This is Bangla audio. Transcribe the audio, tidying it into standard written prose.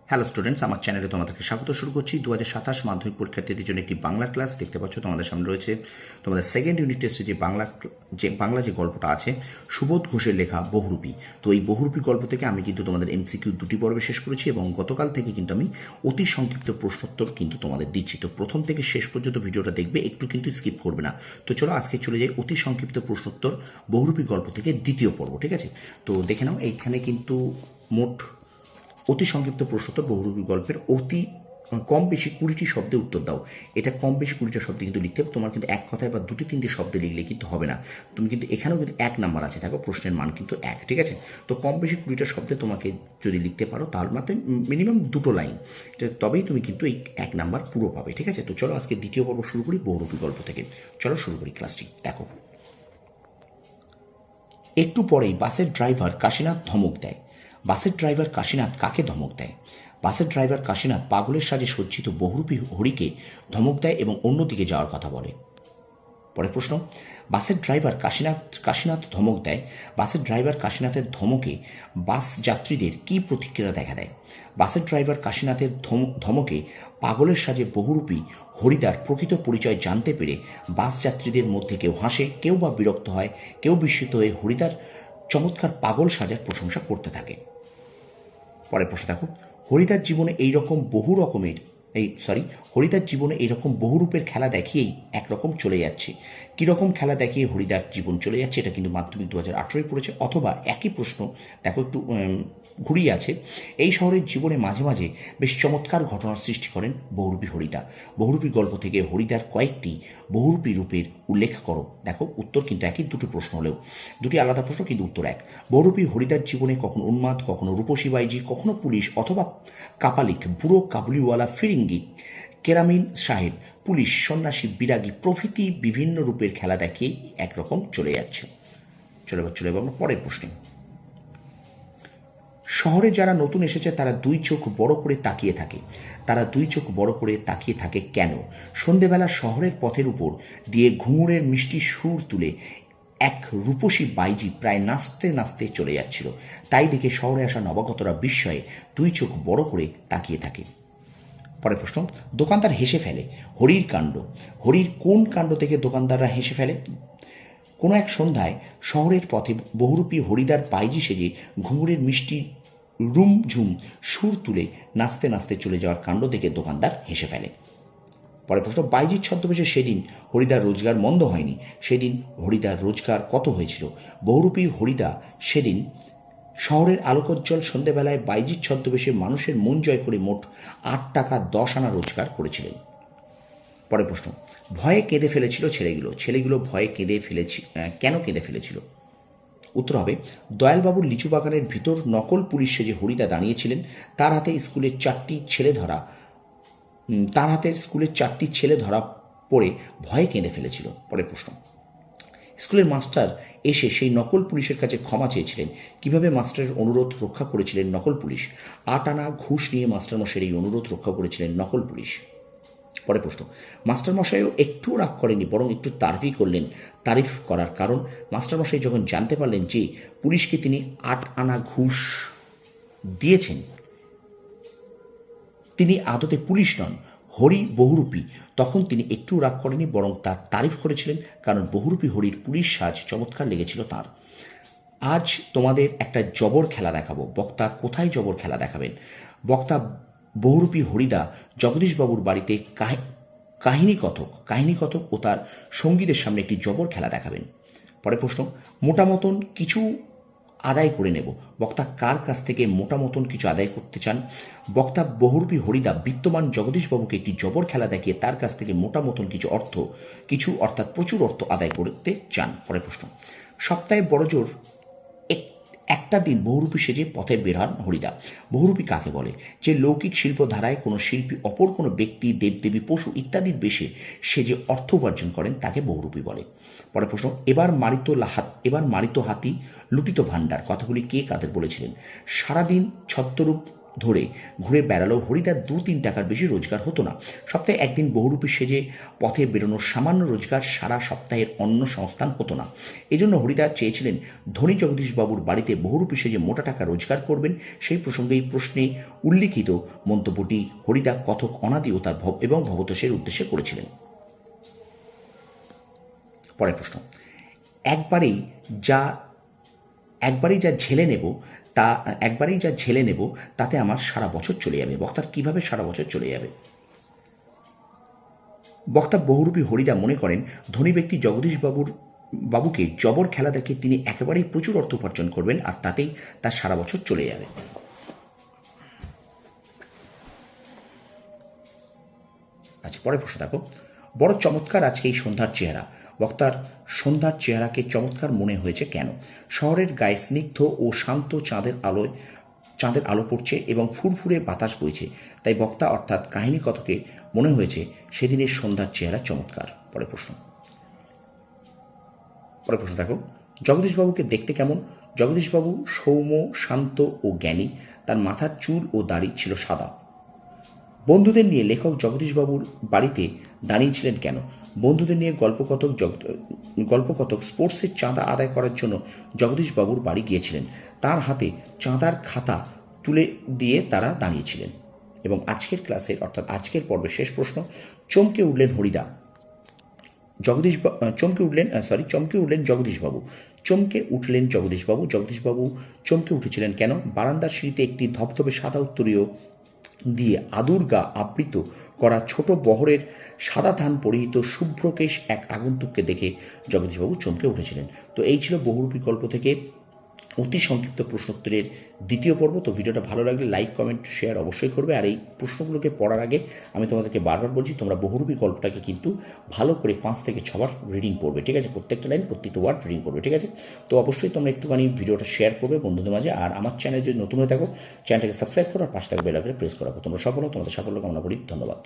হ্যালো স্টুডেন্টস, আমার চ্যানেলে তোমাদেরকে স্বাগত। শুরু করছি 2027 মাধ্যমিক পরীক্ষার্থীদের জন্য একটি বাংলা ক্লাস। দেখতে পাচ্ছ তোমাদের সামনে রয়েছে তোমাদের সেকেন্ড ইউনিট টেস্টে যে গল্পটা আছে, সুবোধ ঘোষের লেখা বহুরূপী। তো এই বহুরূপী গল্প থেকে আমি কিন্তু তোমাদের এমসিকিউ 2টি পর্বে শেষ করেছি এবং গতকাল থেকে কিন্তু আমি অতি সংক্ষিপ্ত প্রশ্নোত্তর কিন্তু তোমাদের দিচ্ছি। তো প্রথম থেকে শেষ পর্যন্ত ভিডিওটা দেখবে, একটু কিন্তু স্কিপ করবে না। তো চলো আজকে চলে যাই অতি সংক্ষিপ্ত প্রশ্নোত্তর বহুরূপী গল্প থেকে দ্বিতীয় পর্ব। ঠিক আছে, তো দেখে নাও। এইখানে কিন্তু মোট অতি সংক্ষিপ্ত প্রশ্নোত্তর বহুরূপী গল্পের কম বেশি 20টি শব্দে উত্তর দাও। এটা কম বেশি 20টা শব্দে কিন্তু লিখতে হবে। তোমার কিন্তু এক কথায় বা 2-3টে শব্দে লিখলে কিন্তু হবে না। তুমি কিন্তু এখানেও কিন্তু 1 নাম্বার আছে, দেখো প্রশ্নের মান কিন্তু 1। ঠিক আছে, তো কম বেশি 20টা শব্দে তোমাকে যদি লিখতে পারো তার মাত্র মিনিমাম 2টো লাইন, তবেই তুমি কিন্তু এই 1 নাম্বার পুরো পাবে। ঠিক আছে, তো চলো আজকে দ্বিতীয় পর্ব শুরু করি বহুরূপী গল্প থেকে। চলো শুরু করি ক্লাসটি। দেখো, একটু পরেই বাসের ড্রাইভার কাশীনাথ ধমক দেয়। বাসের ড্রাইভার কাশীনাথ কাকে ধমক দেয়? বাসের ড্রাইভার কাশীনাথ পাগলের সাজে সজ্জিত বহুরূপী হরিকে ধমক দেয় এবং অন্যদিকে যাওয়ার কথা বলে। পরের প্রশ্ন, বাসের ড্রাইভার কাশীনাথ ধমক দেয়। বাসের ড্রাইভার কাশীনাথের ধমকে বাস যাত্রীদের কী প্রতিক্রিয়া দেখা দেয়? বাসের ড্রাইভার কাশীনাথের ধমকে পাগলের সাজে বহুরূপী হরিদার প্রকৃত পরিচয় জানতে পেরে বাস যাত্রীদের মধ্যে কেউ হাসে, কেউ বা বিরক্ত হয়, কেউ বিস্মিত হয়ে হরিদার চমৎকার পাগল সাজার প্রশংসা করতে থাকে। পরের প্রশ্ন দেখো, হরিদার জীবনে এইরকম বহুরূপের খেলা দেখিয়েই একরকম চলে যাচ্ছে। কীরকম খেলা দেখিয়ে হরিদার জীবন চলে যাচ্ছে, এটা কিন্তু মাধ্যমিক 2018 পড়েছে। অথবা একই প্রশ্ন দেখো, একটু ঘুরিয়ে আছে। এই শহরের জীবনে মাঝে মাঝে বেশ চমৎকার ঘটনার সৃষ্টি করেন বহুরূপী হরিদা। বহুরূপী গল্প থেকে হরিদার কয়েকটি বহুরূপী রূপের উল্লেখ করো। দেখো, উত্তর কিন্তু একই, দুটো প্রশ্ন হলেও দুটি আলাদা প্রশ্ন, কিন্তু উত্তর এক। বহুরূপী হরিদার জীবনে কখনো উন্মাদ, কখনো রূপসী বাইজি, কখনো পুলিশ অথবা কাপালিক, বুড়ো কাবুলিওয়ালা, ফিরিঙ্গি, কেরামিন সাহেব, পুলিশ, সন্ন্যাসী, বিরাগী প্রভৃতি বিভিন্ন রূপের খেলা দেখিয়ে একরকম চলে যাচ্ছে। চলে এবার আমরা পরের প্রশ্নে। শহরে যারা নতুন এসেছে তারা দুই চোখ বড় করে তাকিয়ে থাকে কেন? সন্ধেবেলা শহরের পথের উপর দিয়ে ঘুঙুরের মিষ্টি সুর তুলে এক রূপসী বাইজি প্রায় নাচতে নাচতে চলে যাচ্ছিল। তাই দেখে শহরে আসা নবাগতরা বিস্ময়ে দুই চোখ বড় করে তাকিয়ে থাকে। পরের প্রশ্ন, দোকানদার হেসে ফেলে। হরির কাণ্ড। হরির কোন কাণ্ড থেকে দোকানদাররা হেসে ফেলে? কোনো এক সন্ধ্যায় শহরের পথে বহুরূপী হরিদার বাইজি সেজে ঘুঙুরের মিষ্টি রুমঝুম সুর তুলে নাচতে নাচতে চলে যাওয়ার কাণ্ড দেখে দোকানদার হেসে ফেলে। পরের প্রশ্ন, বাইজির ছদ্মবেশে সেদিন হরিদার রোজগার মন্দ হয়নি। সেদিন হরিদার রোজগার কত হয়েছিল? বহুরূপী হরিদা সেদিন শহরের আলোকোজ্জ্বল সন্ধেবেলায় বাইজির ছদ্মবেশে মানুষের মন জয় করে মোট 8 টাকা 10 আনা রোজগার করেছিলেন। পরের প্রশ্ন, ভয়ে কেঁদে ফেলেছিল ছেলেগুলো ভয়ে কেন কেঁদে ফেলেছিল? উত্তর হবে, দয়ালবাবুর লিচু বাগানের ভিতর নকল পুলিশ সেজে হরিদা দাঁড়িয়েছিলেন। তার হাতে স্কুলের 4টি ছেলে ধরা পড়ে ভয়ে কেঁদে ফেলেছিল। পরের প্রশ্ন, স্কুলের মাস্টার এসে সেই নকল পুলিশের কাছে ক্ষমা চেয়েছিলেন। কিভাবে মাস্টারের অনুরোধ রক্ষা করেছিলেন নকল পুলিশ? 8 আনা ঘুষ নিয়ে মাস্টারমশাইয়ের এই অনুরোধ রক্ষা করেছিলেন নকল পুলিশ। পরের প্রশ্ন, মাস্টারমশাইও একটু রাগ করেনি, বরং একটু তারিফ করার কারণ, মাস্টারমশাই যখন জানতে পারলেন যে পুলিশকে তিনি 8 আনা ঘুষ দিয়েছেন, তিনি আদতে পুলিশ নন, হরি বহুরূপী, তখন তিনি একটু রাগ করেনি, বরং তার তারিফ করেছিলেন, কারণ বহুরূপী হরির পুলিশ সাজ চমৎকার লেগেছিল তার। আজ তোমাদের একটা জবর খেলা দেখাবো। বক্তা কোথায় জবর খেলা দেখাবেন? বক্তা বহুরূপী হরিদা জগদীশবাবুর বাড়িতে কাহিনী কথক ও তার সঙ্গীদের সামনে একটি জবর খেলা দেখাবেন। পরের প্রশ্ন, মোটা মতন কিছু আদায় করে নেব। বক্তা কার কাছ থেকে মোটা মতন কিছু আদায় করতে চান? বক্তা বহুরূপী হরিদা বিত্তমান জগদীশবাবুকে একটি জবর খেলা দেখিয়ে তার কাছ থেকে মোটা মতন কিছু অর্থাৎ প্রচুর অর্থ আদায় করতে চান। পরের প্রশ্ন, সপ্তাহে বড়জোর একটা দিন বহুরূপী সেজে পথে বের হন হরিদা। বহুরূপী কাকে বলে? যে লৌকিক শিল্প ধারায় কোনো শিল্পী অপর কোনো ব্যক্তি, দেবদেবী, পশু ইত্যাদির বেশে সেজে অর্থ উপার্জন করেন তাকে বহুরূপী বলে। পরের প্রশ্ন, এবার মারিত হাতি লুটিত ভাণ্ডার কথাগুলি কে কাদের বলেছিলেন? সারাদিন ছদ্মরূপ ধরে ঘুরে বেড়ালেও হরিদার 2-3 টাকার বেশি রোজগার হতো না। সপ্তাহে একদিন বহুরূপী সেজে পথে বেরোনোর সামান্য রোজগার সারা সপ্তাহের অন্য সংস্থান হতো না। এজন্য হরিদা চেয়েছিলেন ধনী জগদীশবাবুর বাড়িতে বহুরূপী সেজে মোটা টাকা রোজগার করবেন। সেই প্রসঙ্গে এই প্রশ্নে উল্লিখিত মন্তব্যটি হরিদা কথক অনাদি ও তার এবং ভবতোষের উদ্দেশ্যে করেছিলেন। পরের প্রশ্ন, একবারেই যা ঝেলে নেব তাতে আমার সারা বছর চলে যাবে। বক্তার কিভাবে সারা বছর চলে যাবে? বক্তা বহুরূপী হরিদা মনে করেন ধনী ব্যক্তি বাবুকে জবর খেলা দেখে তিনি একেবারেই প্রচুর অর্থ উপার্জন করবেন, আর তাতেই তার সারা বছর চলে যাবে। আচ্ছা, পরের প্রশ্ন দেখো, বড় চমৎকার আজকে এই সন্ধ্যার চেহারা। বক্তার সন্ধ্যার চেহারাকে চমৎকার মনে হয়েছে কেন? শহরের গায়ে স্নিগ্ধ ও শান্ত চাঁদের আলো পড়ছে এবং ফুরফুরে বাতাস বইছে, তাই বক্তা অর্থাৎ কাহিনী কথকে মনে হয়েছে সেদিনের সন্ধ্যার চেহারা চমৎকার। পরের প্রশ্ন দেখো, জগদীশবাবুকে দেখতে কেমন? জগদীশবাবু সৌম্য, শান্ত ও জ্ঞানী। তার মাথার চুল ও দাড়ি ছিল সাদা। বন্ধুদের নিয়ে লেখক জগদীশবাবুর বাড়িতে দাঁড়িয়েছিলেন কেন? বন্ধুদের নিয়ে গল্পকথক স্পোর্টসের চাঁদা আদায় করার জন্য জগদীশবাবুর বাড়ি গিয়েছিলেন। তার হাতে চাঁদার খাতা তুলে দিয়ে তারা দাঁড়িয়েছিলেন। এবং আজকের ক্লাসের অর্থাৎ আজকের পর্বের শেষ প্রশ্ন, চমকে উঠলেন হরিদা। চমকে উঠলেন জগদীশবাবু। জগদীশবাবু চমকে উঠেছিলেন কেন? বারান্দার সিঁড়িতে একটি ধবধবে সাদা উত্তরীয় দিয়ে আদুর্গা আবৃত করা ছোট বহরের সাদা ধান পরিহিত শুভ্রকেশ এক আগন্তুককে দেখে জগদীশবাবু চমকে উঠেছিলেন। তো এই ছিল বহুরূপী গল্প থেকে অতি সংক্ষিপ্ত প্রশ্নোত্তরের দ্বিতীয় পর্ব। তো ভিডিওটা ভালো লাগলে লাইক, কমেন্ট, শেয়ার অবশ্যই করবে। আর এই প্রশ্নগুলোকে পড়ার আগে আমি তোমাদেরকে বারবার বলছি, তোমরা বহুরূপী গল্পটাকে কিন্তু ভালো করে 5 থেকে 6 বার রিডিং পড়বে, ঠিক আছে? প্রত্যেকটা লাইন, প্রত্যেকটা ওয়ার্ড রিডিং করবে, ঠিক আছে? তো অবশ্যই তোমরা একটুখানি ভিডিওটা শেয়ার করবে বন্ধুদের মাঝে। আর আমার চ্যানেল যদি নতুন হয়ে থাকো, চ্যানেলটাকে সাবস্ক্রাইব করো আর পাশে থাকা বেল আইকনে প্রেস করো। তোমরা সফল হও, তোমাদের সাফল্য কামনা করি। ধন্যবাদ।